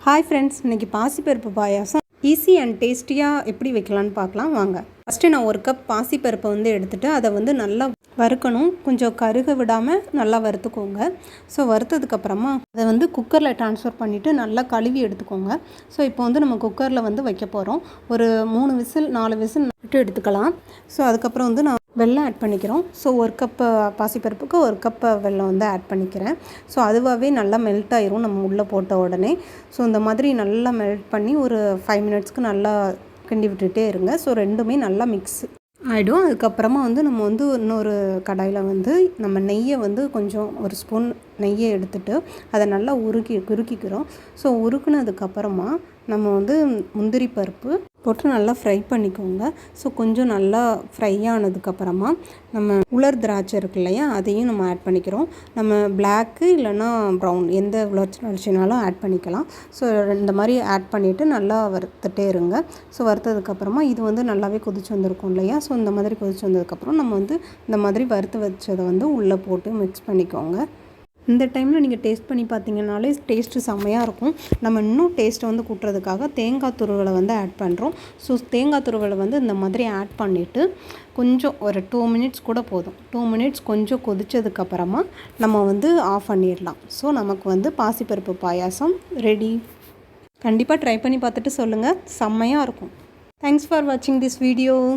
Hi friends, இன்றைக்கி பாசிப்பருப்பு பாயாசம் easy and டேஸ்டியாக எப்படி வைக்கலான்னு பார்க்கலாம் வாங்க. ஃபஸ்ட்டு நான் ஒரு கப் பாசிப்பருப்பை எடுத்துகிட்டு அதை நல்லா வறுக்கணும். கொஞ்சம் கருக விடாமல் நல்லா வறுத்துக்கோங்க. ஸோ வறுத்ததுக்கப்புறமா அதை குக்கரில் ட்ரான்ஸ்ஃபர் பண்ணிவிட்டு நல்லா கழுவி எடுத்துக்கோங்க. ஸோ இப்போ நம்ம குக்கரில் வைக்க போகிறோம். ஒரு 3 விசில் 4 விசில் விட்டு எடுத்துக்கலாம். ஸோ அதுக்கப்புறம் நான் வெல்லம் ஆட் பண்ணிக்கிறோம். ஸோ ஒரு கப்பு பாசிப்பருப்புக்கு ஒரு கப்பு வெல்லம் ஆட் பண்ணிக்கிறேன். ஸோ அதுவாகவே நல்லா மெல்ட் ஆயிரும் நம்ம உள்ளே போட்ட உடனே. ஸோ இந்த மாதிரி நல்லா மெல்ட் பண்ணி ஒரு 5 மினிட்ஸ்க்கு நல்லா கிண்டி விட்டுட்டே இருங்க. ஸோ ரெண்டுமே நல்லா மிக்ஸ் ஆகிடும். அதுக்கப்புறமா நம்ம இன்னொரு கடாயில் நம்ம நெய்யை கொஞ்சம் ஒரு ஸ்பூன் நெய்யை எடுத்துகிட்டு அதை நல்லா உருக்கிக்கிறோம். ஸோ உருக்குனதுக்கப்புறமா நம்ம முந்திரி பருப்பு போட்டு நல்லா ஃப்ரை பண்ணிக்கோங்க. ஸோ கொஞ்சம் நல்லா ஃப்ரை ஆனதுக்கப்புறமா நம்ம உலர் திராட்சை இருக்கு இல்லையா, அதையும் நம்ம ஆட் பண்ணிக்கிறோம். நம்ம பிளாக்கு இல்லைன்னா ப்ரௌன் எந்த உலர்ச்சினாலும் ஆட் பண்ணிக்கலாம். ஸோ இந்த மாதிரி ஆட் பண்ணிவிட்டு நல்லா வறுத்துட்டே இருங்க. ஸோ வறுத்ததுக்கப்புறமா இது நல்லாவே கொதிச்சு வந்திருக்கும் இல்லையா. ஸோ இந்த மாதிரி கொதிச்சு வந்ததுக்கப்புறம் நம்ம இந்த மாதிரி வறுத்து வச்சதை உள்ளே போட்டு மிக்ஸ் பண்ணிக்கோங்க. இந்த டைமில் நீங்கள் டேஸ்ட் பண்ணி பார்த்தீங்கன்னாலே டேஸ்ட்டு செம்மையாக இருக்கும். நம்ம இன்னும் டேஸ்ட்டை கூட்டுறதுக்காக தேங்காய் துருவலை ஆட் பண்ணுறோம். ஸோ தேங்காய் துருவலை இந்த மாதிரி ஆட் பண்ணிவிட்டு கொஞ்சம் ஒரு 2 மினிட்ஸ் கூட போதும். 2 மினிட்ஸ் கொஞ்சம் கொதித்ததுக்கப்புறமா நம்ம ஆஃப் பண்ணிடலாம். ஸோ நமக்கு பாசிப்பருப்பு பாயாசம் ரெடி. கண்டிப்பாக ட்ரை பண்ணி பார்த்துட்டு சொல்லுங்கள், செம்மையாக இருக்கும். தேங்க்ஸ் ஃபார் வாட்சிங் திஸ் வீடியோ.